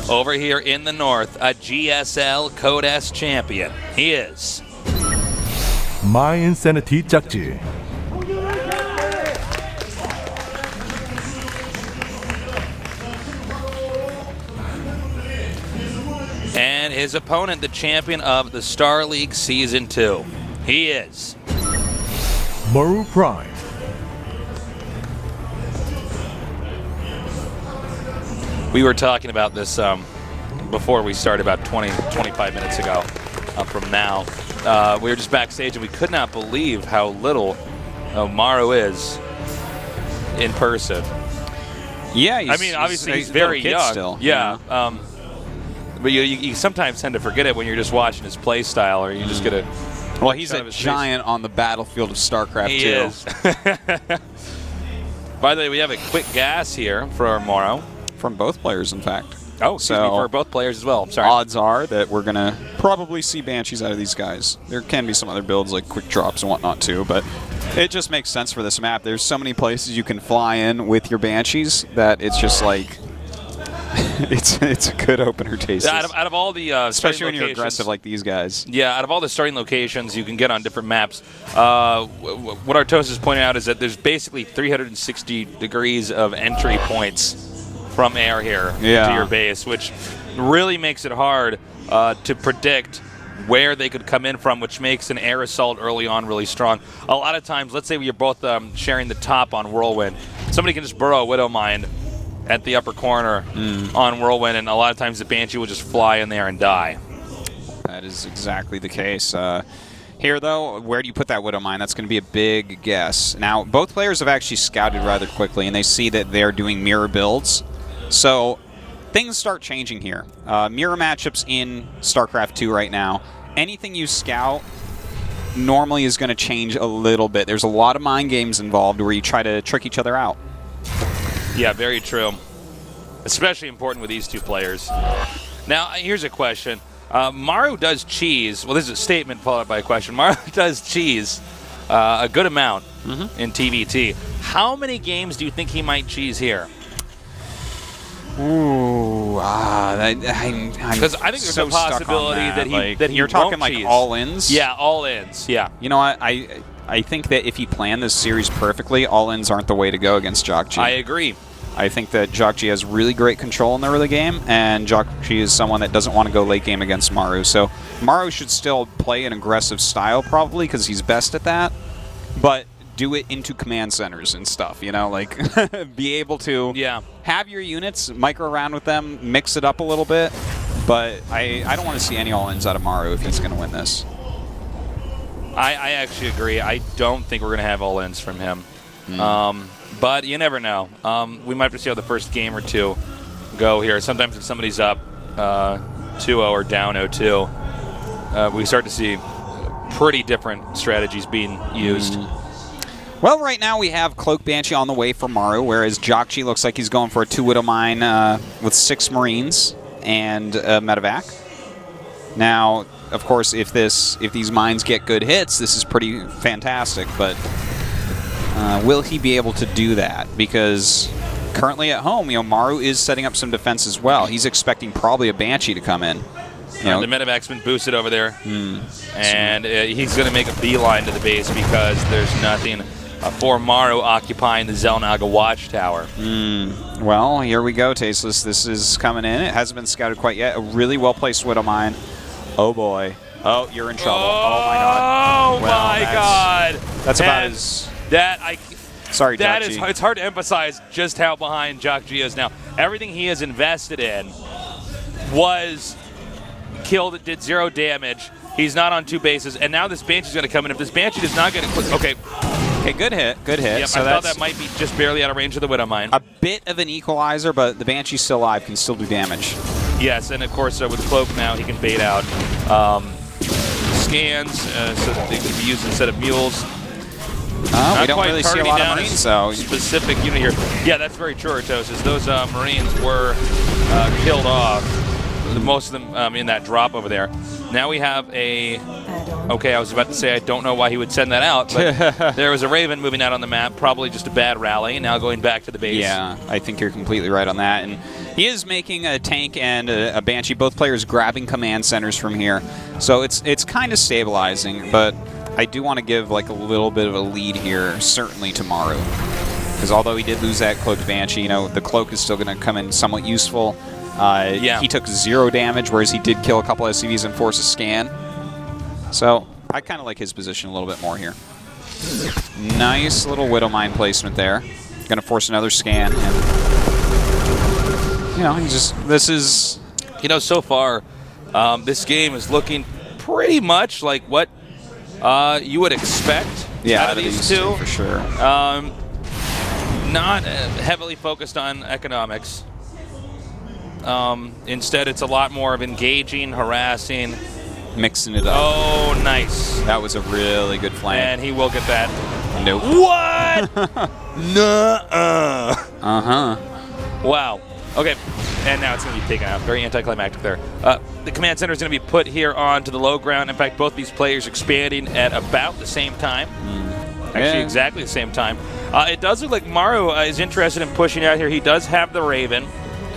Over here in the north, a GSL Code S champion. He is My Insanity 짝지. And his opponent, the champion of the Star League Season 2. He is Maru Prime. We were talking about this before we started about 25 minutes ago from now. We were just backstage and we could not believe how little Maru is in person. Yeah, obviously he's a very little kid young. still. Yeah. But you sometimes tend to forget it when you're just watching his play style, or you just get a. Well, he's a giant on the battlefield of StarCraft 2. He is. By the way, we have a quick gas here for Maru. From both players, in fact. Oh, excuse me, for both players as well. I'm sorry. Odds are that we're going to probably see Banshees out of these guys. There can be some other builds like quick drops and whatnot too, but it just makes sense for this map. There's so many places you can fly in with your Banshees that it's just like it's a good opener taste. Out of all the especially when you're aggressive like these guys. Yeah, out of all the starting locations you can get on different maps, what Artos is pointing out is that there's basically 360 degrees of entry points from air here to your base, which really makes it hard to predict where they could come in from, which makes an air assault early on really strong. A lot of times, let's say you're both sharing the top on Whirlwind, somebody can just burrow a Widow Mine at the upper corner on Whirlwind, and a lot of times the Banshee will just fly in there and die. That is exactly the case. Here, though, where do you put that Widow Mine? That's going to be a big guess. Now, both players have actually scouted rather quickly, and they see that they're doing mirror builds. So things start changing here. Mirror matchups in StarCraft 2 right now. Anything you scout normally is going to change a little bit. There's a lot of mind games involved where you try to trick each other out. Yeah, very true. Especially important with these two players. Now, here's a question. Maru does cheese. Well, this is a statement followed by a question. Maru does cheese a good amount in TVT. How many games do you think he might cheese here? Ooh, because I think there's so a possibility that you're talking like all-ins. Yeah, all-ins. Yeah. You know what? I think that if he planned this series perfectly, all-ins aren't the way to go against JOGUNSHOP. I agree. I think that JOGUNSHOP has really great control in the early game, and JOGUNSHOP is someone that doesn't want to go late game against Maru. So Maru should still play an aggressive style probably because he's best at that, but do it into command centers and stuff, you know, like be able to have your units, micro around with them, mix it up a little bit, but I don't want to see any all-ins out of Maru if he's going to win this. I actually agree. I don't think we're going to have all-ins from him. But you never know. We might have to see how the first game or two go here. Sometimes if somebody's up 2-0 or down 0-2, we start to see pretty different strategies being used. Well, right now we have Cloak Banshee on the way for Maru, whereas JOGUNSHOP looks like he's going for a 2 Widow Mine with 6 Marines and a Medevac. Now, of course, if these mines get good hits, this is pretty fantastic, but will he be able to do that? Because currently at home, Maru is setting up some defense as well. He's expecting probably a Banshee to come in. The Medevac's been boosted over there, and he's going to make a beeline to the base because there's nothing for Maru occupying the Xel'Naga Watchtower. Well, here we go, Tasteless. This is coming in. It hasn't been scouted quite yet. A really well-placed Widow Mine. Oh, boy. Oh, you're in trouble. Oh, my God. Oh, my God. That's about as... Sorry, JOGUNSHOP. It's hard to emphasize just how behind JOGUNSHOP is now. Everything he has invested in was killed. It did 0 damage. He's not on 2 bases, and now this Banshee's going to come in. If this Banshee does not get it, okay, good hit, good hit. Yep, so I thought that might be just barely out of range of the Widow Mine. A bit of an equalizer, but the Banshee's still alive, can still do damage. Yes, and of course with Cloak now he can bait out scans so that they can be used instead of mules. We don't really see a lot of Marines, though. Specific unit here. Yeah, that's very true, Artosis. Those Marines were killed off. Most of them in that drop over there. Now we have a... Okay, I was about to say I don't know why he would send that out, but there was a Raven moving out on the map, probably just a bad rally, now going back to the base. Yeah, I think you're completely right on that. And he is making a tank and a Banshee, both players grabbing command centers from here. So it's kind of stabilizing, but I do want to give like a little bit of a lead here, certainly to Maru. Because although he did lose that cloaked Banshee, you know, the cloak is still going to come in somewhat useful. Yeah. He took 0 damage, whereas he did kill a couple SCVs and force a scan. So I kind of like his position a little bit more here. Nice little Widow Mine placement there. Going to force another scan. And, you know, this is... You know, so far, this game is looking pretty much like what you would expect out of these two. For sure. Not heavily focused on economics. Instead, it's a lot more of engaging, harassing. Mixing it up. Oh, nice. That was a really good flank. And he will get that. Nope. What? Nuh-uh. Uh-huh. Wow. Okay. And now it's going to be taken out. Very anticlimactic there. The command center is going to be put here onto the low ground. In fact, both these players expanding at about the same time. Actually, exactly the same time. It does look like Maru is interested in pushing out here. He does have the Raven.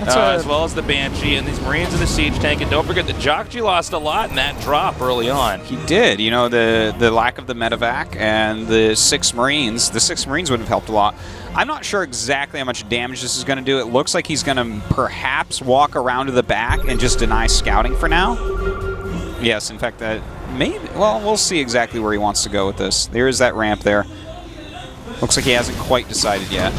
As well as the Banshee and these Marines in the siege tank. And don't forget that Jokji lost a lot in that drop early on. He did. You know, the lack of the medevac and the 6 Marines. The 6 Marines would have helped a lot. I'm not sure exactly how much damage this is going to do. It looks like he's going to perhaps walk around to the back and just deny scouting for now. Yes, in fact, that maybe. Well, we'll see exactly where he wants to go with this. There is that ramp there. Looks like he hasn't quite decided yet.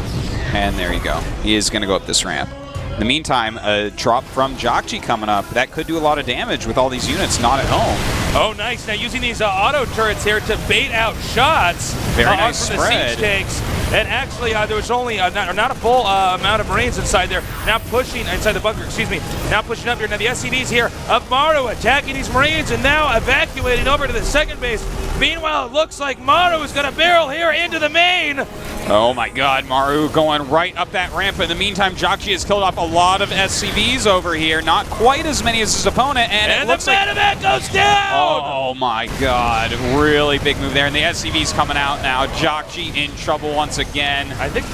And there you go. He is going to go up this ramp. In the meantime, a drop from Jokji coming up. That could do a lot of damage with all these units not at home. Oh, nice. Now using these auto turrets here to bait out shots. Very nice from spread. The siege tanks. And actually, there was only not a full amount of Marines inside there. Now pushing, inside the bunker, excuse me. Now pushing up here. Now the SCVs here of Maru attacking these Marines and now evacuating over to the second base. Meanwhile, it looks like Maru is going to barrel here into the main. Oh my god, Maru going right up that ramp. In the meantime, Jokji has killed off a lot of SCVs over here. Not quite as many as his opponent. And it looks the medevac goes down! Oh my god, really big move there. And the SCV's coming out now. Jokji in trouble once again. I think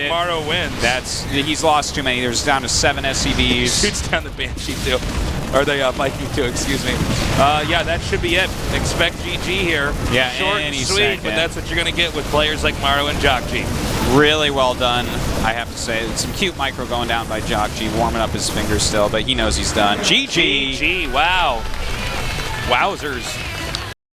Maru wins. He's lost too many. There's down to 7 SCVs. Shoots down the Banshee too. Or the Viking too, excuse me. Yeah, that should be it. Expect GG here. Yeah, short and sweet, but that's what you're going to get with players like Maru and Jokji. Really well done, I have to say. Some cute micro going down by Jokji, warming up his fingers still, but he knows he's done. GG! GG, wow. Wowzers.